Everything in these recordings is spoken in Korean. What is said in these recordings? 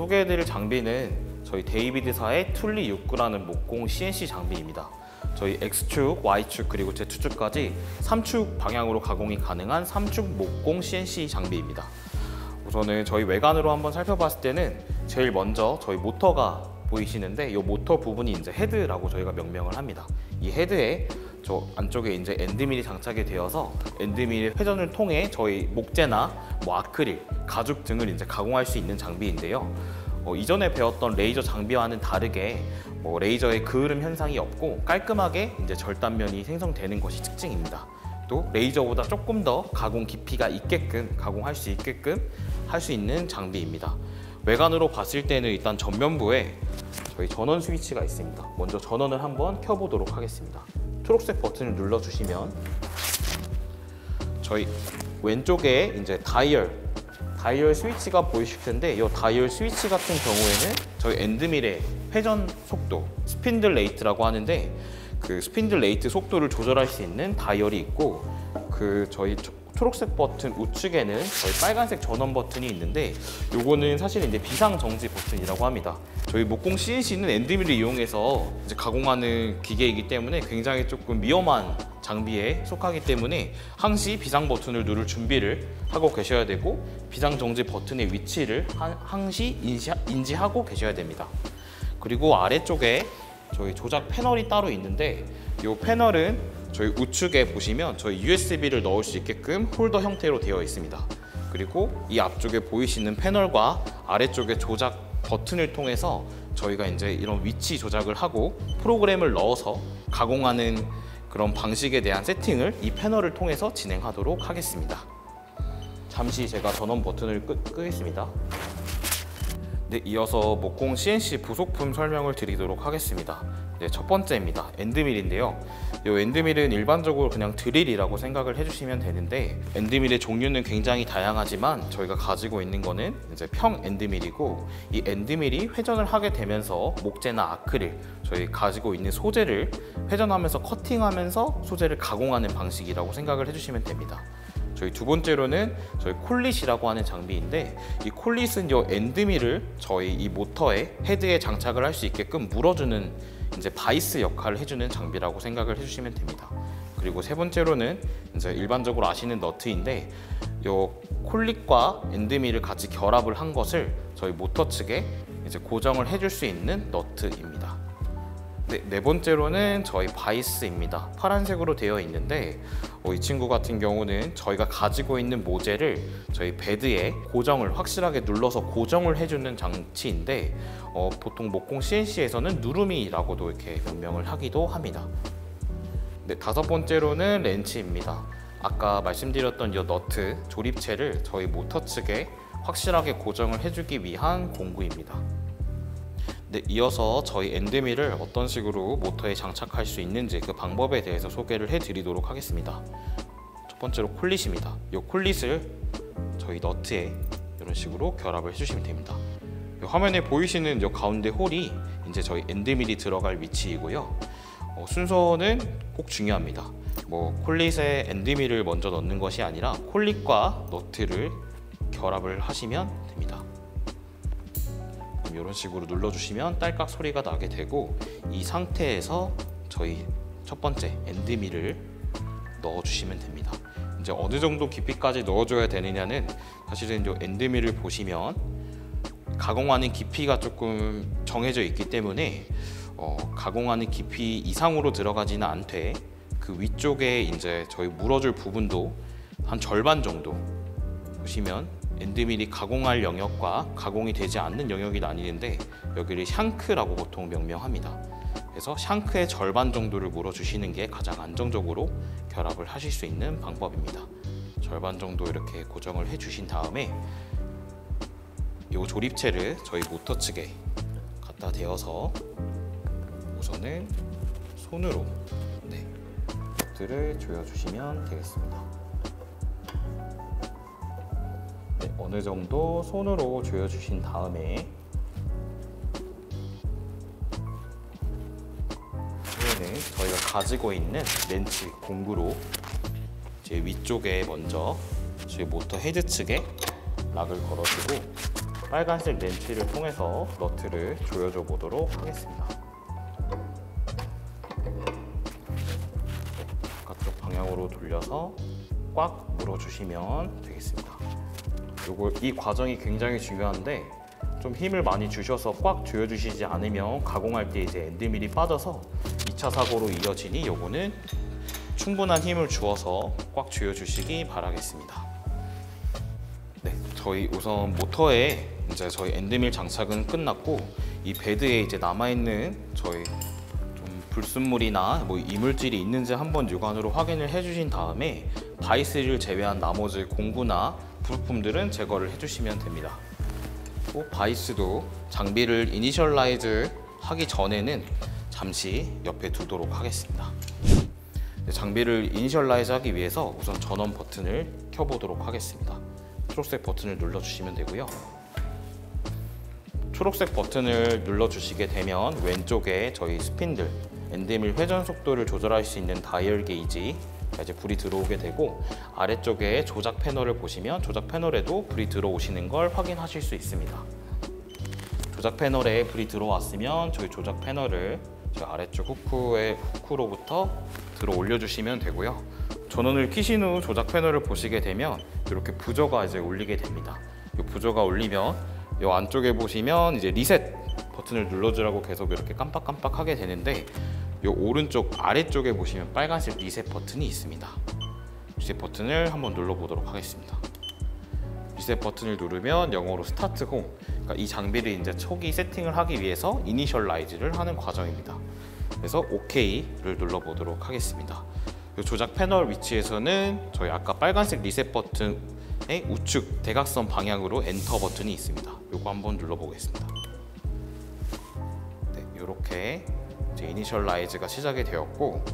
소개해드릴 장비는 저희 데이비드사의 툴리 6구라는 목공 CNC 장비입니다. 저희 X축, Y축, 그리고 Z축까지 3축 방향으로 가공이 가능한 3축 목공 CNC 장비입니다. 우선은 저희 외관으로 한번 살펴봤을 때는 제일 먼저 저희 모터가 보이시는데 이 모터 부분이 이제 헤드라고 저희가 명명을 합니다. 이 헤드에 저 안쪽에 이제 엔드밀이 장착이 되어서 엔드밀 회전을 통해 저희 목재나 아크릴, 가죽 등을 이제 가공할 수 있는 장비인데요. 이전에 배웠던 레이저 장비와는 다르게 레이저의 그을음 현상이 없고 깔끔하게 이제 절단면이 생성되는 것이 특징입니다. 또 레이저보다 조금 더 가공 깊이가 있게끔 가공할 수 있게끔 할 수 있는 장비입니다. 외관으로 봤을 때는 일단 전면부에 저희 전원 스위치가 있습니다. 먼저 전원을 한번 켜보도록 하겠습니다. 초록색 버튼을 눌러주시면 저희 왼쪽에 이제 다이얼 스위치가 보이실 텐데 이 다이얼 스위치 같은 경우에는 저희 엔드밀의 회전 속도, 스핀들 레이트라고 하는데 그 스핀들 레이트 속도를 조절할 수 있는 다이얼이 있고 그 저희 초록색 버튼 우측에는 저희 빨간색 전원 버튼이 있는데 요거는 사실 이제 비상 정지 버튼이라고 합니다. 저희 목공 CNC는 엔드밀을 이용해서 이제 가공하는 기계이기 때문에 굉장히 조금 위험한 장비에 속하기 때문에 항시 비상 버튼을 누를 준비를 하고 계셔야 되고 비상 정지 버튼의 위치를 항시 인지하고 계셔야 됩니다. 그리고 아래쪽에 저희 조작 패널이 따로 있는데 이 패널은 저희 우측에 보시면 저희 USB를 넣을 수 있게끔 홀더 형태로 되어 있습니다. 그리고 이 앞쪽에 보이시는 패널과 아래쪽에 조작 버튼을 통해서 저희가 이제 이런 위치 조작을 하고 프로그램을 넣어서 가공하는 그런 방식에 대한 세팅을 이 패널을 통해서 진행하도록 하겠습니다. 잠시 제가 전원 버튼을 끄겠습니다. 네, 이어서 목공 CNC 부속품 설명을 드리도록 하겠습니다. 네, 첫 번째입니다. 엔드밀인데요. 이 엔드밀은 일반적으로 그냥 드릴이라고 생각을 해주시면 되는데 엔드밀의 종류는 굉장히 다양하지만 저희가 가지고 있는 거는 이제 평 엔드밀이고 이 엔드밀이 회전을 하게 되면서 목재나 아크릴, 저희 가지고 있는 소재를 회전하면서 커팅하면서 소재를 가공하는 방식이라고 생각을 해주시면 됩니다. 저희 두 번째로는 저희 콜릿이라고 하는 장비인데 이 콜릿은 이 엔드밀을 저희 이 모터에 헤드에 장착을 할 수 있게끔 물어주는 이제 바이스 역할을 해주는 장비라고 생각을 해주시면 됩니다. 그리고 세 번째로는 이제 일반적으로 아시는 너트인데 이 콜릿과 엔드밀을 같이 결합을 한 것을 저희 모터 측에 이제 고정을 해줄 수 있는 너트입니다. 네 번째로는 저희 바이스입니다. 파란색으로 되어 있는데 이 친구 같은 경우는 저희가 가지고 있는 모재를 저희 베드에 고정을 확실하게 눌러서 고정을 해주는 장치인데 보통 목공 CNC에서는 누르미라고도 이렇게 명명을 하기도 합니다. 네, 다섯 번째로는 렌치입니다. 아까 말씀드렸던 이 너트 조립체를 저희 모터 측에 확실하게 고정을 해주기 위한 공구입니다. 네, 이어서 저희 엔드밀을 어떤 식으로 모터에 장착할 수 있는지 그 방법에 대해서 소개를 해드리도록 하겠습니다. 첫 번째로 콜릿입니다. 이 콜릿을 저희 너트에 이런 식으로 결합을 해주시면 됩니다. 화면에 보이시는 이 가운데 홀이 이제 저희 엔드밀이 들어갈 위치이고요. 순서는 꼭 중요합니다. 콜릿에 엔드밀을 먼저 넣는 것이 아니라 콜릿과 너트를 결합을 하시면 됩니다. 이런 식으로 눌러주시면 딸깍 소리가 나게 되고 이 상태에서 저희 첫 번째 엔드밀을 넣어주시면 됩니다. 이제 어느 정도 깊이까지 넣어줘야 되느냐는 사실은 이 엔드밀을 보시면 가공하는 깊이가 조금 정해져 있기 때문에 가공하는 깊이 이상으로 들어가지는 않되 그 위쪽에 이제 저희 물어줄 부분도 한 절반 정도 보시면 엔드밀이 가공할 영역과 가공이 되지 않는 영역이 나뉘는데 여기를 샹크라고 보통 명명합니다. 그래서 샹크의 절반 정도를 물어주시는 게 가장 안정적으로 결합을 하실 수 있는 방법입니다. 절반 정도 이렇게 고정을 해주신 다음에 이 조립체를 저희 모터 측에 갖다 대어서 우선은 손으로 너트를 조여주시면 되겠습니다. 어느 정도 손으로 조여주신 다음에 이제는 저희가 가지고 있는 렌치 공구로 제 위쪽에 먼저 저희 모터 헤드 측에 락을 걸어주고 빨간색 렌치를 통해서 너트를 조여줘 보도록 하겠습니다. 바깥쪽 방향으로 돌려서 꽉 물어주시면 되겠습니다. 이 과정이 굉장히 중요한데 좀 힘을 많이 주셔서 꽉 조여주시지 않으면 가공할 때 이제 엔드밀이 빠져서 2차 사고로 이어지니 요거는 충분한 힘을 주어서 꽉 조여주시기 바라겠습니다. 네, 저희 우선 모터에 이제 저희 엔드밀 장착은 끝났고 이 베드에 이제 남아있는 저희 좀 불순물이나 뭐 이물질이 있는지 한번 육안으로 확인을 해주신 다음에 바이스를 제외한 나머지 공구나 부품들은 제거를 해주시면 됩니다. 바이스도 장비를 이니셜라이즈 하기 전에는 잠시 옆에 두도록 하겠습니다. 장비를 이니셜라이즈 하기 위해서 우선 전원 버튼을 켜보도록 하겠습니다. 초록색 버튼을 눌러주시면 되고요. 초록색 버튼을 눌러주시게 되면 왼쪽에 저희 스핀들, 엔드밀 회전 속도를 조절할 수 있는 다이얼 게이지 이제 불이 들어오게 되고, 아래쪽에 조작 패널을 보시면 조작 패널에도 불이 들어오시는 걸 확인하실 수 있습니다. 조작 패널에 불이 들어왔으면 저희 조작 패널을 저희 아래쪽 후크로부터 들어 올려주시면 되고요. 전원을 켜신 후 조작 패널을 보시게 되면 이렇게 부저가 이제 울리게 됩니다. 이 부저가 울리면 이 안쪽에 보시면 이제 리셋 버튼을 눌러주라고 계속 이렇게 깜빡깜빡 하게 되는데, 이 오른쪽 아래쪽에 보시면 빨간색 리셋 버튼이 있습니다. 리셋 버튼을 한번 눌러보도록 하겠습니다. 리셋 버튼을 누르면 영어로 스타트 홈, 그러니까 이 장비를 이제 초기 세팅을 하기 위해서 이니셜라이즈를 하는 과정입니다. 그래서 OK를 눌러보도록 하겠습니다. 이 조작 패널 위치에서는 저희 아까 빨간색 리셋 버튼의 우측 대각선 방향으로 엔터 버튼이 있습니다. 이거 한번 눌러보겠습니다. 네, 이렇게 이제 이니셜라이즈가 시작이 되었고,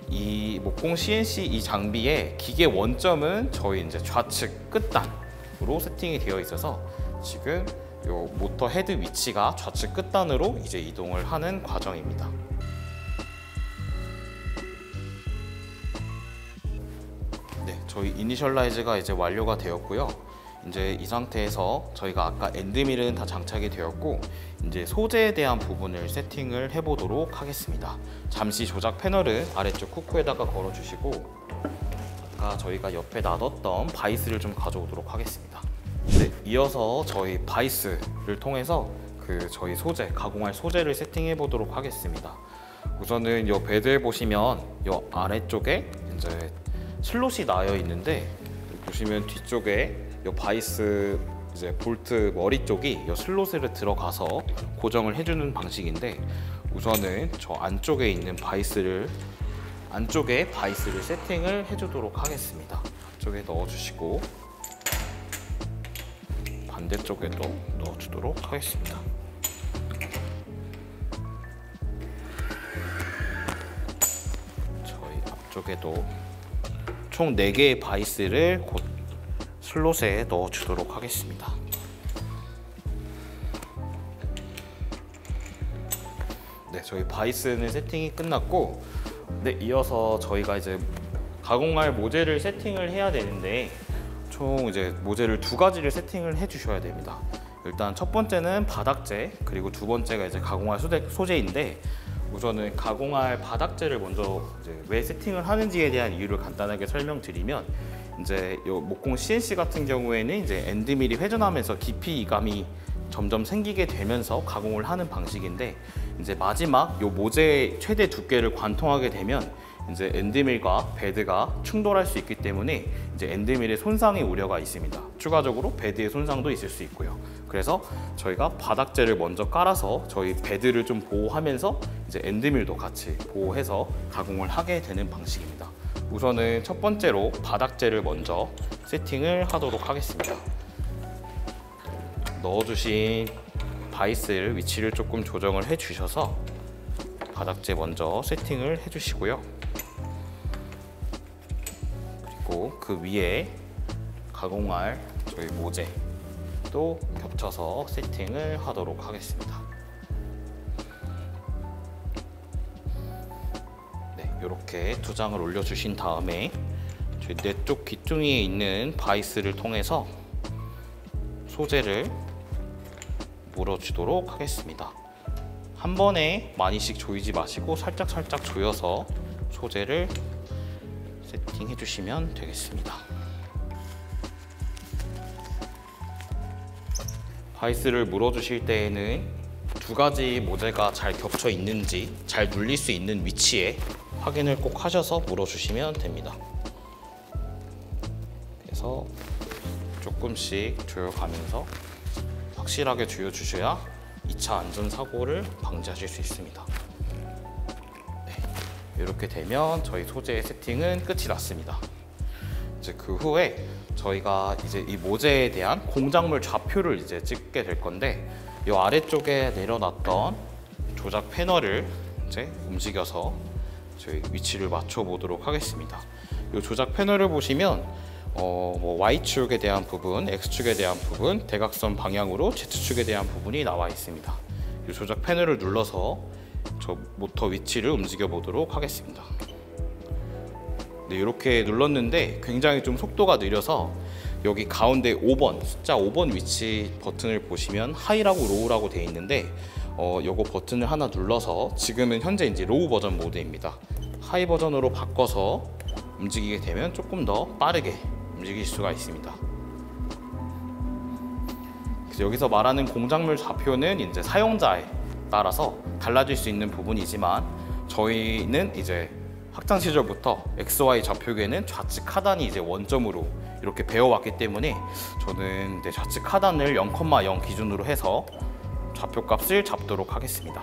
이 목공 CNC 이 장비의 기계 원점은 저희 이제 좌측 끝단으로 세팅이 되어 있어서 지금 이 모터 헤드 위치가 좌측 끝단으로 이제 이동을 하는 과정입니다. 네, 저희 이니셜라이즈가 이제 완료가 되었고요. 이제 이 상태에서 저희가 아까 엔드밀은 다 장착이 되었고, 이제 소재에 대한 부분을 세팅을 해보도록 하겠습니다. 잠시 조작 패널은 아래쪽 후크에다가 걸어주시고, 아까 저희가 옆에 놔뒀던 바이스를 좀 가져오도록 하겠습니다. 네, 이어서 저희 바이스를 통해서 저희 소재, 가공할 소재를 세팅해 보도록 하겠습니다. 우선은 이 베드에 보시면 이 아래쪽에 이제 슬롯이 나여 있는데, 보시면 뒤쪽에 이 바이스 이제 볼트 머리 쪽이 이 슬롯으로 들어가서 고정을 해주는 방식인데, 우선은 저 안쪽에 있는 안쪽에 바이스를 세팅을 해주도록 하겠습니다. 안쪽에 넣어주시고 반대쪽에도 넣어주도록 하겠습니다. 저희 앞쪽에도 총 4개의 바이스를 곧 슬롯에 넣어주도록 하겠습니다. 네, 저희 바이스는 세팅이 끝났고, 네, 이어서 저희가 이제 가공할 모재를 세팅을 해야 되는데, 총 이제 모재를 2가지를 세팅을 해 주셔야 됩니다. 일단 첫 번째는 바닥재, 그리고 두 번째가 이제 가공할 소재인데, 우선은 가공할 바닥재를 먼저 이제 왜 세팅을 하는지에 대한 이유를 간단하게 설명드리면, 이제 요 목공 CNC 같은 경우에는 이제 엔드밀이 회전하면서 깊이 이감이 점점 생기게 되면서 가공을 하는 방식인데, 이제 마지막 요 모재의 최대 두께를 관통하게 되면 이제 엔드밀과 베드가 충돌할 수 있기 때문에 이제 엔드밀의 손상의 우려가 있습니다. 추가적으로 베드의 손상도 있을 수 있고요. 그래서 저희가 바닥재를 먼저 깔아서 저희 베드를 좀 보호하면서 이제 엔드밀도 같이 보호해서 가공을 하게 되는 방식입니다. 우선은 첫 번째로 바닥재를 먼저 세팅을 하도록 하겠습니다. 넣어주신 바이스를 위치를 조금 조정을 해 주셔서 바닥재 먼저 세팅을 해 주시고요. 그리고 그 위에 가공할 저희 모재도 겹쳐서 세팅을 하도록 하겠습니다. 네, 이렇게 2장을 올려주신 다음에 저희 내 쪽 귀퉁이에 있는 바이스를 통해서 소재를 물어주도록 하겠습니다. 한 번에 많이씩 조이지 마시고 살짝 조여서 소재를 세팅해 주시면 되겠습니다. 바이스를 물어주실 때에는 두 가지 모재가 잘 겹쳐 있는지 잘 눌릴 수 있는 위치에 확인을 꼭 하셔서 물어주시면 됩니다. 그래서 조금씩 조여가면서 확실하게 조여주셔야 2차 안전사고를 방지하실 수 있습니다. 네, 이렇게 되면 저희 소재 세팅은 끝이 났습니다. 이제 그 후에 저희가 이제 이 모재에 대한 공작물 좌표를 이제 찍게 될 건데, 이 아래쪽에 내려놨던 조작 패널을 이제 움직여서 저희 위치를 맞춰 보도록 하겠습니다. 이 조작 패널을 보시면 뭐 Y축에 대한 부분, X축에 대한 부분, 대각선 방향으로 Z축에 대한 부분이 나와 있습니다. 이 조작 패널을 눌러서 저 모터 위치를 움직여 보도록 하겠습니다. 네, 이렇게 눌렀는데 굉장히 좀 속도가 느려서 여기 가운데 5번, 숫자 5번 위치 버튼을 보시면 하이라고 로우라고 되어 있는데 요거 버튼을 하나 눌러서 지금은 현재 이제 로우 버전 모드입니다. 하이 버전으로 바꿔서 움직이게 되면 조금 더 빠르게 움직일 수가 있습니다. 그래서 여기서 말하는 공작물 좌표는 이제 사용자에 따라서 달라질 수 있는 부분이지만, 저희는 이제 학창 시절부터 XY 좌표계는 좌측 하단이 이제 원점으로 이렇게 배워왔기 때문에 저는 이제 좌측 하단을 0,0 기준으로 해서 좌표값을 잡도록 하겠습니다.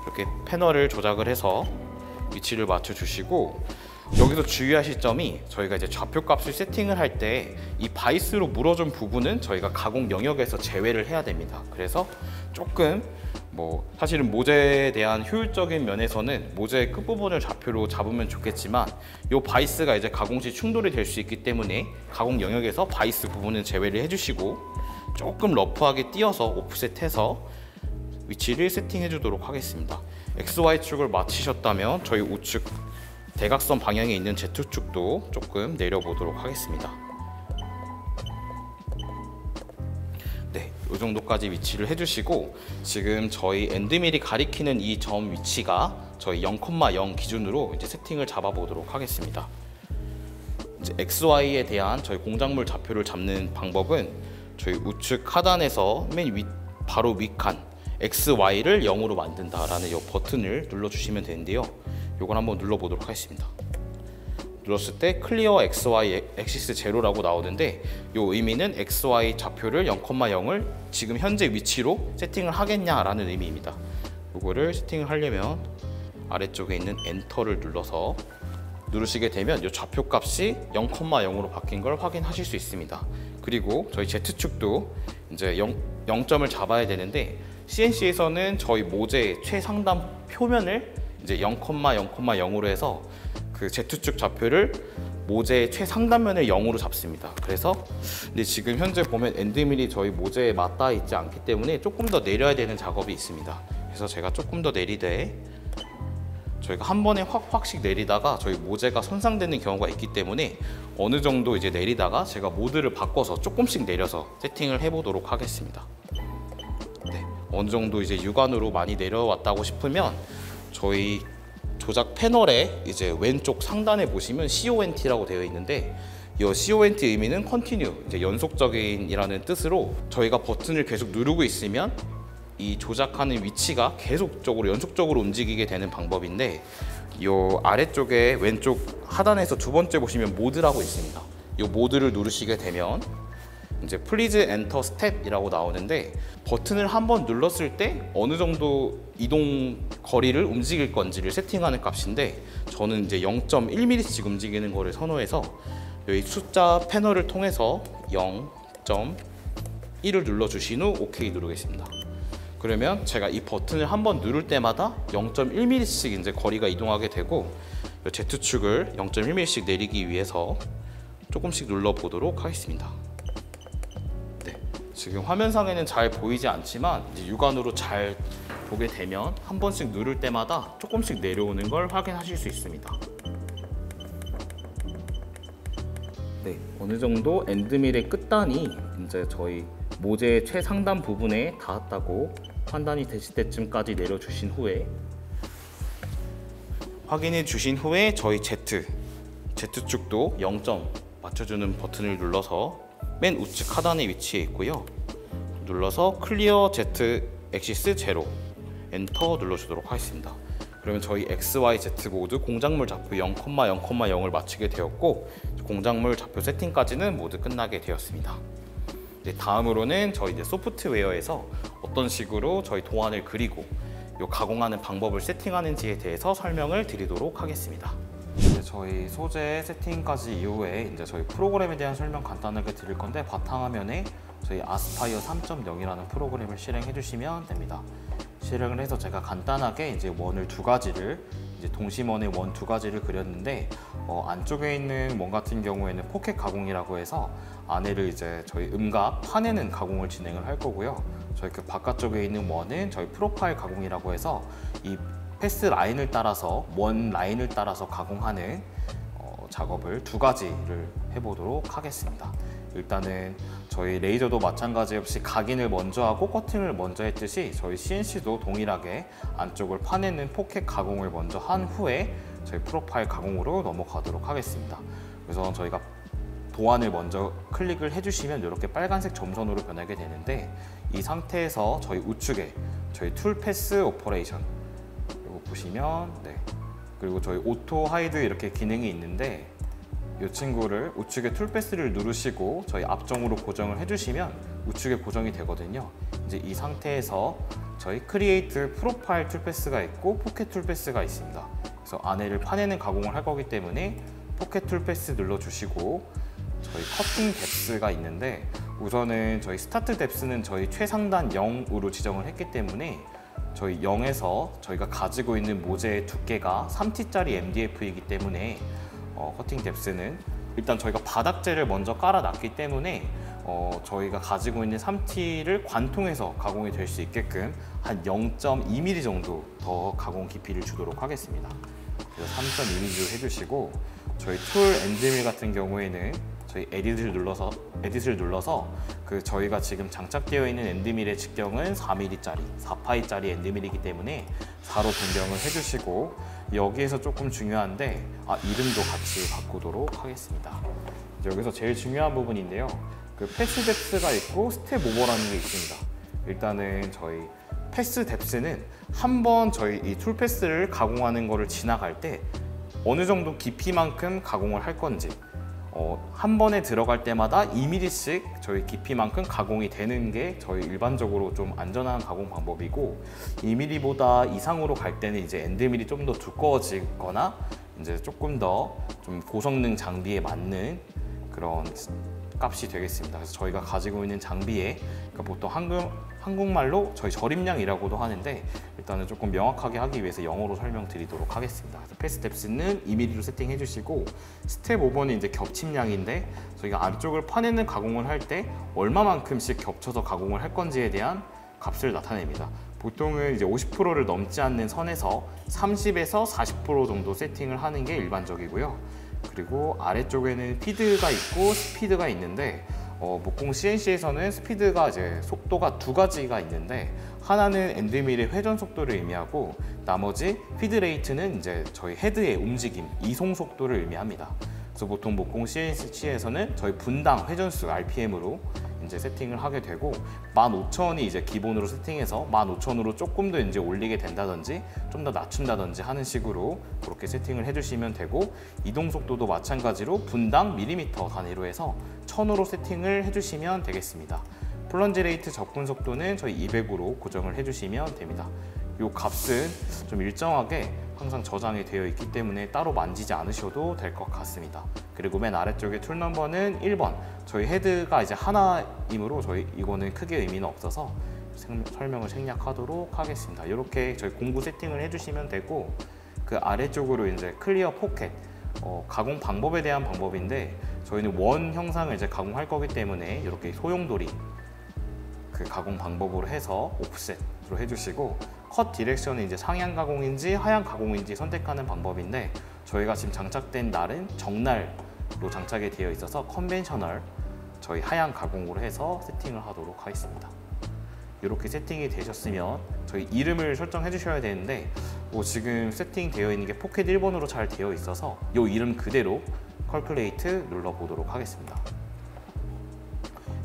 이렇게 패널을 조작을 해서 위치를 맞춰 주시고, 여기서 주의하실 점이 저희가 이제 좌표값을 세팅을 할 때 이 바이스로 물어준 부분은 저희가 가공 영역에서 제외를 해야 됩니다. 그래서 조금 사실은 모재에 대한 효율적인 면에서는 모재의 끝부분을 좌표로 잡으면 좋겠지만, 이 바이스가 이제 가공 시 충돌이 될 수 있기 때문에 가공 영역에서 바이스 부분은 제외를 해주시고 조금 러프하게 띄어서 오프셋해서 위치를 세팅해 주도록 하겠습니다. XY축을 마치셨다면 저희 우측 대각선 방향에 있는 Z축도 조금 내려보도록 하겠습니다. 네, 이 정도까지 위치를 해주시고, 지금 저희 엔드밀이 가리키는 이 점 위치가 저희 0,0 기준으로 이제 세팅을 잡아보도록 하겠습니다. 이제 XY에 대한 저희 공작물 좌표를 잡는 방법은 저희 우측 하단에서 맨 위, 바로 윗칸 XY를 0으로 만든다라는 이 버튼을 눌러주시면 되는데요. 이걸 한번 눌러보도록 하겠습니다. 눌렀을 때 클리어 XY 엑시스 제로라고 나오는데, 이 의미는 XY 좌표를 0,0을 지금 현재 위치로 세팅을 하겠냐라는 의미입니다. 이거를 세팅을 하려면 아래쪽에 있는 엔터를 눌러서 누르시게 되면 이 좌표값이 0,0으로 바뀐 걸 확인하실 수 있습니다. 그리고 저희 Z축도 이제 0점을 잡아야 되는데, CNC에서는 저희 모재의 최상단 표면을 이제 0,0,0으로 해서 그 Z축 좌표를 모재의 최상단면을 0으로 잡습니다. 그래서 근데 지금 현재 보면 엔드밀이 저희 모재에 맞닿아 있지 않기 때문에 조금 더 내려야 되는 작업이 있습니다. 그래서 제가 조금 더 내리되, 저희가 한 번에 확씩 내리다가 저희 모재가 손상되는 경우가 있기 때문에 어느 정도 이제 내리다가 제가 모드를 바꿔서 조금씩 내려서 세팅을 해보도록 하겠습니다. 네, 어느 정도 이제 육안으로 많이 내려왔다고 싶으면 저희 조작 패널에 이제 왼쪽 상단에 보시면 CONT라고 되어 있는데, 이 CONT 의미는 continue, 이제 연속적인이라는 뜻으로 저희가 버튼을 계속 누르고 있으면 이 조작하는 위치가 계속적으로 연속적으로 움직이게 되는 방법인데, 이 아래쪽에 왼쪽 하단에서 두 번째 보시면 모드라고 있습니다. 이 모드를 누르시게 되면 이제 플리즈 엔터 스텝이라고 나오는데, 버튼을 한번 눌렀을 때 어느 정도 이동 거리를 움직일 건지를 세팅하는 값인데, 저는 이제 0.1mm씩 움직이는 거를 선호해서 여기 숫자 패널을 통해서 0.1을 눌러주신 후 OK 누르겠습니다. 그러면 제가 이 버튼을 한번 누를 때마다 0.1mm씩 이제 거리가 이동하게 되고, Z축을 0.1mm씩 내리기 위해서 조금씩 눌러보도록 하겠습니다. 네, 지금 화면상에는 잘 보이지 않지만 이제 육안으로 잘 보게 되면 한 번씩 누를 때마다 조금씩 내려오는 걸 확인하실 수 있습니다. 네, 어느 정도 엔드밀의 끝단이 이제 저희 모재의 최상단 부분에 닿았다고 판단이 되실 때쯤까지 내려주신 후에 확인해 주신 후에 저희 Z축도 0점 맞춰주는 버튼을 눌러서 맨 우측 하단에 위치해 있고요. 눌러서 클리어 Z 엑시스 제로 엔터 눌러주도록 하겠습니다. 그러면 저희 X, Y, Z 모두 공작물 좌표 0,0,0을 맞추게 되었고 공작물 좌표 세팅까지는 모두 끝나게 되었습니다. 이제 다음으로는 저희 이제 소프트웨어에서 어떤 식으로 저희 도안을 그리고 요 가공하는 방법을 세팅하는지에 대해서 설명을 드리도록 하겠습니다. 이제 저희 소재 세팅까지 이후에 이제 저희 프로그램에 대한 설명 간단하게 드릴 건데 바탕화면에 저희 아스파이어 3.0이라는 프로그램을 실행해 주시면 됩니다. 실행을 해서 제가 간단하게 이제 원을 두 가지를 이제 동심원의 원 두 가지를 그렸는데 안쪽에 있는 원 같은 경우에는 포켓 가공이라고 해서 안에를 이제 저희 음각 파내는 가공을 진행을 할 거고요. 저희 그 바깥쪽에 있는 원은 저희 프로파일 가공이라고 해서 이 패스 라인을 따라서 원 라인을 따라서 가공하는 작업을 두 가지를 해보도록 하겠습니다. 일단은 저희 레이저도 마찬가지 없이 각인을 먼저 하고 커팅을 먼저 했듯이 저희 CNC도 동일하게 안쪽을 파내는 포켓 가공을 먼저 한 후에 저희 프로파일 가공으로 넘어가도록 하겠습니다. 그래서 저희가 도안을 먼저 클릭을 해주시면 이렇게 빨간색 점선으로 변하게 되는데 이 상태에서 저희 우측에 저희 툴 패스 오퍼레이션 이거 보시면 그리고 저희 오토 하이드 이렇게 기능이 있는데 이 친구를 우측에 툴 패스를 누르시고 저희 앞정으로 고정을 해주시면 우측에 고정이 되거든요. 이제 이 상태에서 저희 크리에이트 프로파일 툴 패스가 있고 포켓 툴 패스가 있습니다. 그래서 안에를 파내는 가공을 할 거기 때문에 포켓 툴 패스 눌러주시고 저희 커팅 뎁스가 있는데 우선은 저희 스타트 뎁스는 저희 최상단 0으로 지정을 했기 때문에 저희 0에서 저희가 가지고 있는 모재의 두께가 3T짜리 MDF이기 때문에 커팅 뎁스는 일단 저희가 바닥재를 먼저 깔아놨기 때문에 저희가 가지고 있는 3T를 관통해서 가공이 될 수 있게끔 한 0.2mm 정도 더 가공 깊이를 주도록 하겠습니다. 그래서 3.2mm로 해주시고 저희 툴 엔드밀 같은 경우에는 저희 에딧을 눌러서 그 저희가 지금 장착되어 있는 엔드밀의 직경은 4mm짜리, 4파이짜리 엔드밀이기 때문에 4로 변경을 해주시고 여기에서 조금 중요한데 이름도 같이 바꾸도록 하겠습니다. 여기서 제일 중요한 부분인데요. 그 패스 뎁스가 있고 스텝 오버라는 게 있습니다. 일단은 저희 패스 뎁스는 한번 저희 이 툴 패스를 가공하는 거를 지나갈 때 어느 정도 깊이만큼 가공을 할 건지 한 번에 들어갈 때마다 2mm씩 저희 깊이만큼 가공이 되는 게 저희 일반적으로 좀 안전한 가공 방법이고 2mm보다 이상으로 갈 때는 이제 엔드밀이 좀 더 두꺼워지거나 이제 조금 더 좀 고성능 장비에 맞는 그런 값이 되겠습니다. 그래서 저희가 가지고 있는 장비에 그러니까 보통 한국말로 저희 절임량이라고도 하는데 일단은 조금 명확하게 하기 위해서 영어로 설명드리도록 하겠습니다. 그래서 패스 뎁스는 2mm로 세팅해 주시고 스텝 5번은 이제 겹침량인데 저희가 안쪽을 파내는 가공을 할 때 얼마만큼씩 겹쳐서 가공을 할 건지에 대한 값을 나타냅니다. 보통은 이제 50%를 넘지 않는 선에서 30에서 40% 정도 세팅을 하는 게 일반적이고요. 그리고 아래쪽에는 피드가 있고 스피드가 있는데 목공 CNC에서는 스피드가 이제 속도가 두 가지가 있는데 하나는 엔드밀의 회전 속도를 의미하고 나머지 피드 레이트는 이제 저희 헤드의 움직임, 이송 속도를 의미합니다. 그래서 보통 목공 CNC에서는 저희 분당 회전수 RPM으로 이제 세팅을 하게 되고 15,000이 이제 기본으로 세팅해서 15,000으로 조금 더 이제 올리게 된다든지 좀 더 낮춘다든지 하는 식으로 그렇게 세팅을 해주시면 되고 이동 속도도 마찬가지로 분당 밀리미터 단위로 해서 1000으로 세팅을 해주시면 되겠습니다. 플런지 레이트 접근 속도는 저희 200으로 고정을 해주시면 됩니다. 이 값은 좀 일정하게 항상 저장이 되어 있기 때문에 따로 만지지 않으셔도 될 것 같습니다. 그리고 맨 아래쪽에 툴 넘버는 1번 저희 헤드가 이제 하나이므로 저희 이거는 크게 의미는 없어서 설명을 생략하도록 하겠습니다. 이렇게 저희 공구 세팅을 해주시면 되고 그 아래쪽으로 이제 클리어 포켓 가공 방법에 대한 방법인데 저희는 원 형상을 이제 가공할 거기 때문에 이렇게 소용돌이 그 가공 방법으로 해서 옵셋으로 해주시고 컷 디렉션은 이제 상향 가공인지 하향 가공인지 선택하는 방법인데 저희가 지금 장착된 날은 정날로 장착이 되어 있어서 컨벤셔널 저희 하향 가공으로 해서 세팅을 하도록 하겠습니다. 이렇게 세팅이 되셨으면 저희 이름을 설정해 주셔야 되는데 지금 세팅되어 있는 게 포켓 1번으로 잘 되어 있어서 이 이름 그대로 컬큘레이트 눌러보도록 하겠습니다.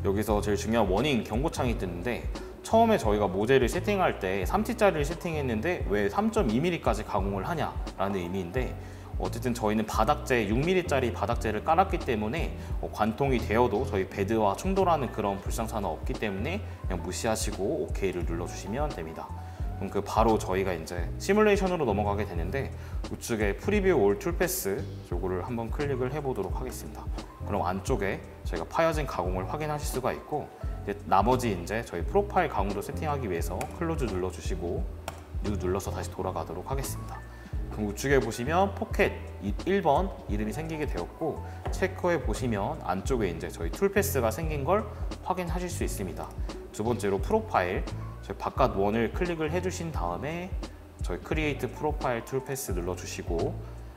여기서 제일 중요한 워닝 경고창이 뜨는데 처음에 저희가 모재를 세팅할 때 3T짜리를 세팅했는데 왜 3.2mm까지 가공을 하냐라는 의미인데 어쨌든 저희는 바닥재 6mm짜리 바닥재를 깔았기 때문에 관통이 되어도 저희 베드와 충돌하는 그런 불상사는 없기 때문에 그냥 무시하시고 OK를 눌러주시면 됩니다. 그럼 바로 저희가 이제 시뮬레이션으로 넘어가게 되는데 우측에 프리뷰 올 툴패스 요거를 한번 클릭을 해보도록 하겠습니다. 그럼 안쪽에 저희가 파여진 가공을 확인하실 수가 있고 나머지 이제 저희 프로파일 가공도 세팅하기 위해서 클로즈 눌러주시고 뉴 눌러서 다시 돌아가도록 하겠습니다. 그럼 우측에 보시면 포켓 1번 이름이 생기게 되었고 체커에 보시면 안쪽에 이제 저희 툴패스가 생긴 걸 확인하실 수 있습니다. 두 번째로 프로파일 저희 바깥 원을 클릭을 해주신 다음에 저희 크리에이트 프로파일 툴패스 눌러주시고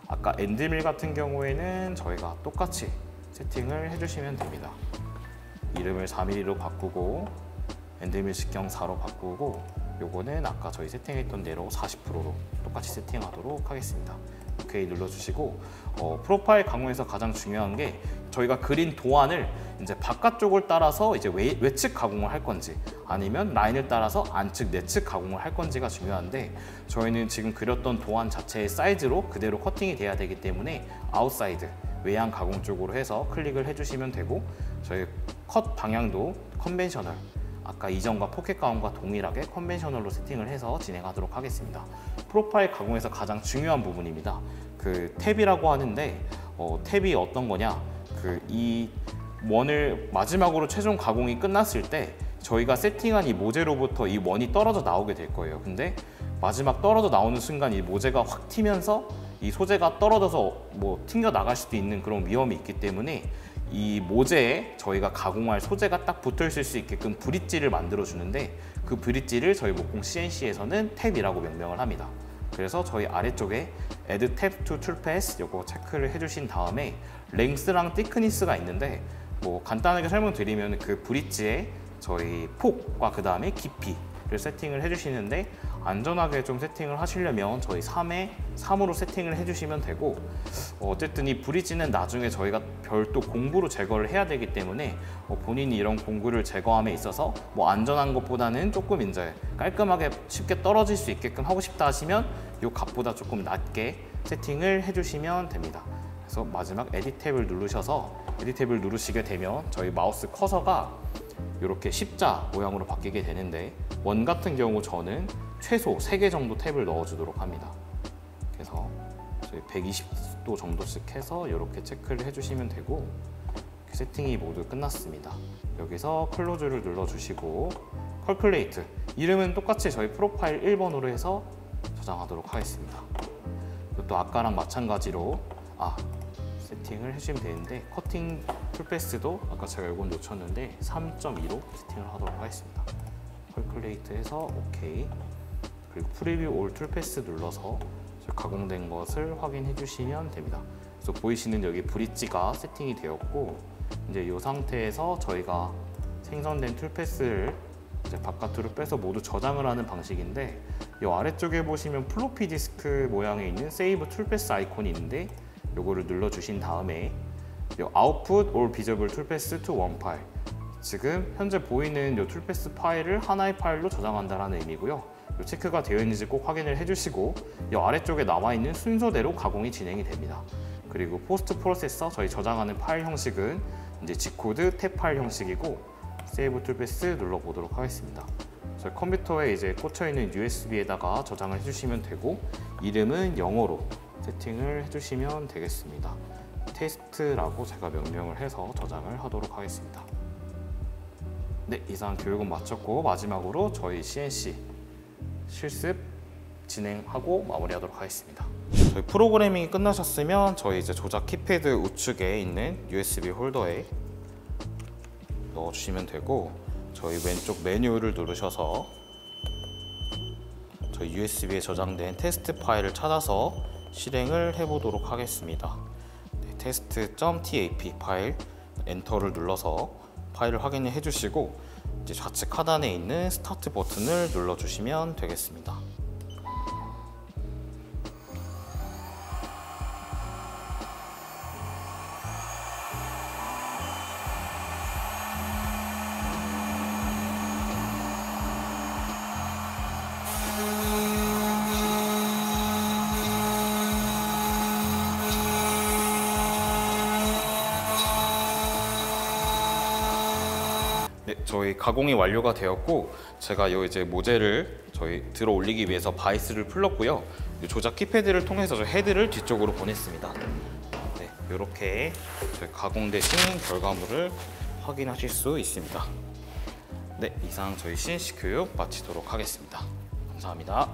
아까 엔드밀 같은 경우에는 저희가 똑같이 세팅을 해주시면 됩니다. 이름을 4mm로 바꾸고 엔드밀 직경 4로 바꾸고 요거는 아까 저희 세팅했던 대로 40%로 똑같이 세팅하도록 하겠습니다. 오케이 눌러주시고 프로파일 가공에서 가장 중요한 게 저희가 그린 도안을 이제 바깥쪽을 따라서 이제 외측 가공을 할 건지 아니면 라인을 따라서 안측 내측 가공을 할 건지가 중요한데 저희는 지금 그렸던 도안 자체의 사이즈로 그대로 커팅이 돼야 되기 때문에 아웃사이드 외양 가공 쪽으로 해서 클릭을 해주시면 되고 저희 컷 방향도 컨벤셔널 아까 이전과 포켓 가공과 동일하게 컨벤셔널로 세팅을 해서 진행하도록 하겠습니다. 프로파일 가공에서 가장 중요한 부분입니다. 그 탭이라고 하는데 탭이 어떤 거냐 이 원을 마지막으로 최종 가공이 끝났을 때 저희가 세팅한 이 모재로부터 이 원이 떨어져 나오게 될 거예요. 근데 마지막 떨어져 나오는 순간 이 모재가 확 튀면서 이 소재가 떨어져서 튕겨 나갈 수도 있는 그런 위험이 있기 때문에 이 모재에 저희가 가공할 소재가 딱 붙어 있을 수 있게끔 브릿지를 만들어 주는데 그 브릿지를 저희 목공 CNC에서는 탭이라고 명명을 합니다. 그래서 저희 아래쪽에 Add Tab to Tool Path 요거 체크를 해주신 다음에 랭스랑 thickness가 있는데 간단하게 설명드리면 그 브릿지에 저희 폭과 그 다음에 깊이를 세팅을 해주시는데 안전하게 좀 세팅을 하시려면 저희 3에 3으로 세팅을 해주시면 되고 어쨌든 이 브릿지는 나중에 저희가 별도 공구로 제거를 해야 되기 때문에 본인이 이런 공구를 제거함에 있어서 안전한 것보다는 조금 이제 깔끔하게 쉽게 떨어질 수 있게끔 하고 싶다 하시면 이 값보다 조금 낮게 세팅을 해주시면 됩니다. 그래서 마지막 에디트 탭을 누르셔서 에디트 탭을 누르시게 되면 저희 마우스 커서가 이렇게 십자 모양으로 바뀌게 되는데 원 같은 경우 저는 최소 3개 정도 탭을 넣어주도록 합니다. 그래서 저희 120도 정도씩 해서 이렇게 체크를 해주시면 되고 세팅이 모두 끝났습니다. 여기서 클로즈를 눌러주시고 컬큘레이트 이름은 똑같이 저희 프로파일 1번으로 해서 저장하도록 하겠습니다. 이것도 아까랑 마찬가지로 세팅을 해주시면 되는데 커팅 툴패스도 아까 제가 이건 놓쳤는데 3.2로 세팅을 하도록 하겠습니다. 컬큘레이트해서 OK 그리고 프리뷰 올 툴패스 눌러서 가공된 것을 확인해 주시면 됩니다. 그래서 보이시는 여기 브릿지가 세팅이 되었고 이제 이 상태에서 저희가 생성된 툴패스를 이제 바깥으로 빼서 모두 저장을 하는 방식인데 이 아래쪽에 보시면 플로피 디스크 모양에 있는 세이브 툴패스 아이콘이 있는데 요거를 눌러주신 다음에 이 Output or Visible Toolpath to One File 지금 현재 보이는 이 툴패스 파일을 하나의 파일로 저장한다는 의미고요. 이 체크가 되어 있는지 꼭 확인을 해주시고 이 아래쪽에 나와 있는 순서대로 가공이 진행이 됩니다. 그리고 포스트 프로세서 저희 저장하는 파일 형식은 이제 G코드 탭 파일 형식이고 세이브 툴패스 눌러보도록 하겠습니다. 저희 컴퓨터에 이제 꽂혀 있는 USB에다가 저장을 해주시면 되고 이름은 영어로 세팅을 해주시면 되겠습니다. 테스트라고 제가 명명을 해서 저장을 하도록 하겠습니다. 네, 이상 교육은 마쳤고 마지막으로 저희 CNC 실습 진행하고 마무리하도록 하겠습니다. 저희 프로그래밍이 끝나셨으면 저희 이제 조작 키패드 우측에 있는 USB 홀더에 넣어주시면 되고 저희 왼쪽 메뉴를 누르셔서 저희 USB에 저장된 테스트 파일을 찾아서 실행을 해보도록 하겠습니다. 네, test.tap 파일 엔터를 눌러서 파일을 확인을 해주시고 이제 좌측 하단에 있는 스타트 버튼을 눌러주시면 되겠습니다. 네, 저희 가공이 완료가 되었고 제가 요 이제 모재를 저희 들어 올리기 위해서 바이스를 풀렀고요. 이 조작 키패드를 통해서 저 헤드를 뒤쪽으로 보냈습니다. 네, 이렇게 저희 가공되신 결과물을 확인하실 수 있습니다. 네, 이상 저희 CNC 교육 마치도록 하겠습니다. 감사합니다.